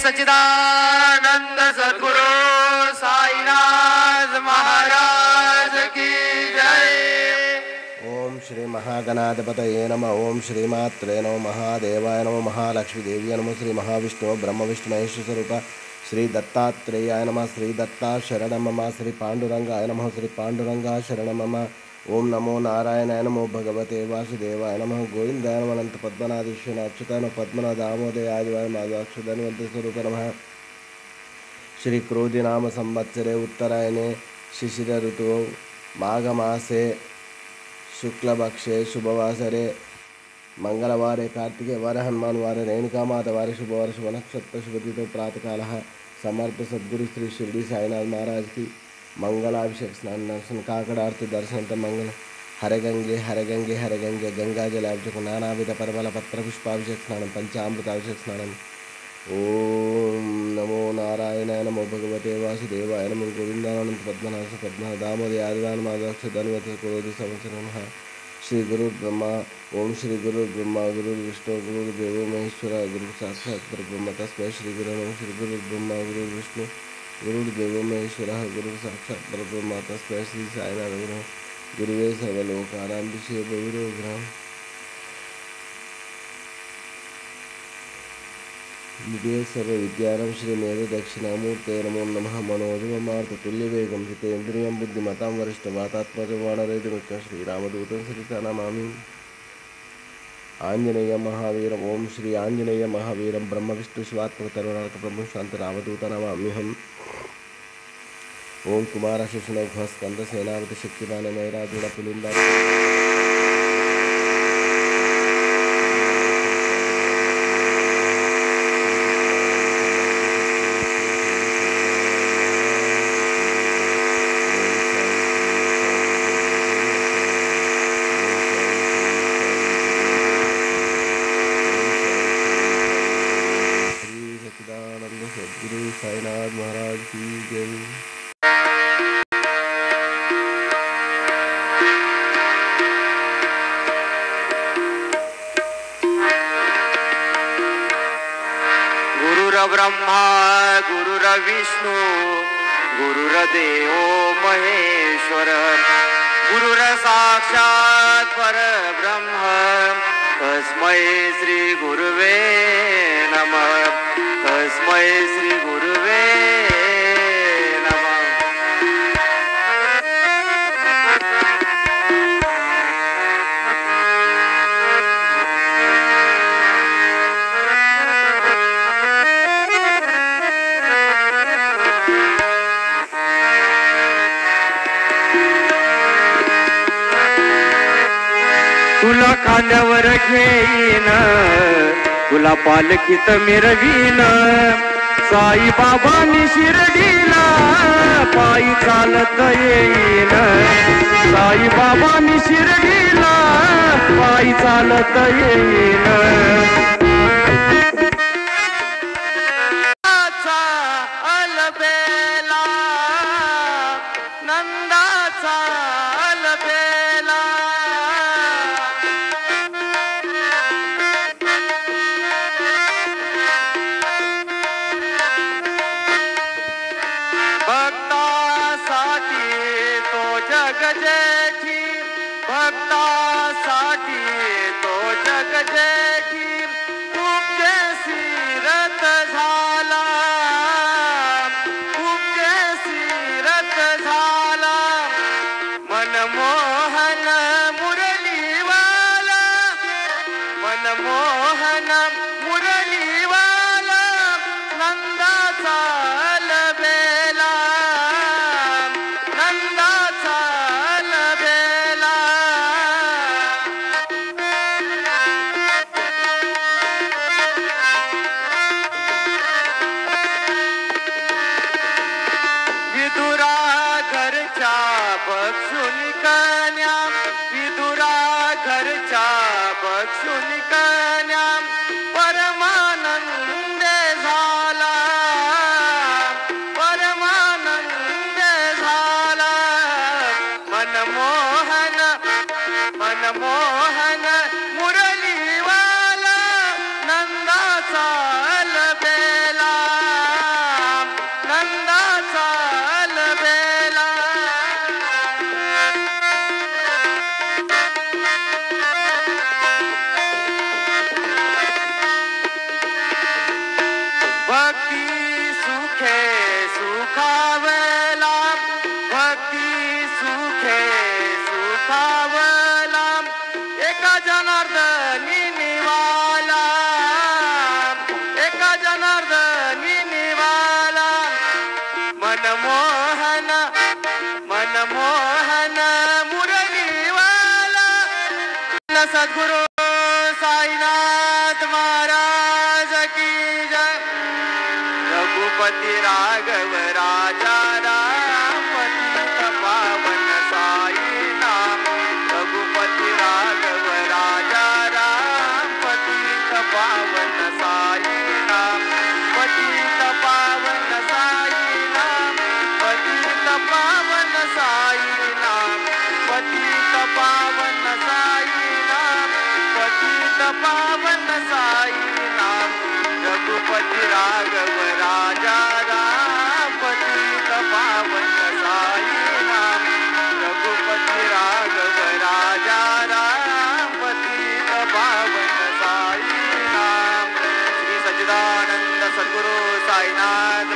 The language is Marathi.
सच्चिदानंद सद्गुरु साईनाथ महाराज की जय। ओम श्री महागणाधिपतये नमः। ओम श्रीमात्रे नमः। महादेवाय नमः। महालक्ष्मी देवी नमः। श्री महाविष्णु ब्रह्म विष्णु महेश स्वरूप श्री दत्तात्रेयाय नमः। श्री दत्ता शरण मम। श्री पांडुरंगाय नमः। श्री पांडुरंगा शरण मम। ओम नमो नारायणाय नमो भगवते वासुदेवाय नमः। गोविंदाय नमः। अनंत पद्मनाभीश्वर अच्युताय नमः। पद्मनाभ दामोदराय माधवाक्षधन्वंत स्वरूप नमः। श्री क्रोधी नाम संवत्सरे उत्तरायणे शिशिर ऋतु माघमासे शुक्लपक्षे शुभवासरे मंगलवारे कार्तिके वारे हनुमान वारे रेणुकामाता वारे शुभवार शुभ नक्षत्र शुभतिथौ प्रातःकालः समर्थ सद्गुरु श्री शिरडी साईनाथ महाराज की मंगलाभिषेक स्नान दर्शन काकड़ आरती दर्शन मंगल हरे गंगे हरे गंगे हरे गंगे गंगा जलाभिषेक नानाविध परमल पत्र पुष्पाभिषेक स्नान पंचामृताभिषेक स्नान। ओम नमो नारायणाय नमो भगवते वासुदेवाय नमो गोविंदानंद पद्मनाभ पद्मनाभ दामोदर आदिवान माधवाक्ष धन्वत क्रोधी संवत्सर। श्री गुरु ब्रह्मा ओम श्री गुरु ब्रह्मा गुरु विष्णु गुरु देव महेश्वर गुरु साक्षात् परब्रह्म तस्मै श्री गुरु नमः। श्री गुरु ब्रह्मा गुरु विष्णु गुरु देव महेश्वर गुरु साक्षात् परब्रह्म तस्मै श्री साईनाथ गुरु गुरुवे सर्वलोकानां विषयभविरोग्राम निधे सर्व विद्यानां श्री मेध दक्षिणामूर्ते नमो नमः। मनोजमार्थ तुल्य वेगं जितेन्द्रियं बुद्धिमतां वरिष्ठवातात्मजं वानरहितमुख्यं श्रीरामदूतं सरिता नमामि। आंजनेय महावीरम ओम श्री आंजनेय महावीरम ब्रह्म विष्णु शिवात्मक तरुणार्क ब्रह्म शांत रामदूत नमाम्यहम्। ओम कुमार शिशुनघ स्कंद सेनापति शक्तिमान नैराजूढ़ पुलिंदा सद्गुरु साईनाथ महाराज की जय। गुरुर्ब्रह्मा गुरुर्विष्णु गुरुर्देवो महेश्वर गुरुर्साक्षात् परब्रह्म तस्मै श्री गुरुवे नमः। तस्मै श्री गुरुवे नमः। तुला खांद्यावर घेईन तुला पालखीत मिरवीन साई बाबांनी शिर्डीला पायी चालत येईन। साई बाबांनी शिर्डीला पायी चालत येईन। अलबेला नंदाचा अलबेला भक्तासाठी तो जग जेठी भक्तासाठी तो जग जेठी तुमचे सीरत झाला तुमचे सीरत झाला मनमोहन मुरलीवाला मनमोहन मुरलीवाला नंदाचा अलबेला नंदाचा अलबेला। विदुरा घरच्या बक्षुन कन्या विदुरा घरच्या बक्षुन कन्या परमानंदे झाला परमानंदे झाला मनमोहन मनमोहन मुरलीवाला नंदाचा अलबेला। सद्गुरु साईनाथ महाराज की जय। रघुपति राघव राजा राम पतित पावन साई नाम। रघुपति राघव राजा राम पतित पावन साई नाम। पतित पावन साई नाम। पतित पावन साई नाम। पतित पावन साई नाम। पतित पावन साई नाम। रघुपति राघव राजा राम पतित पावन साई नाम। रघुपति राघव राजा राम पतित पावन साई नाम। श्री सच्चिदानंद सद्गुरु साईनाथ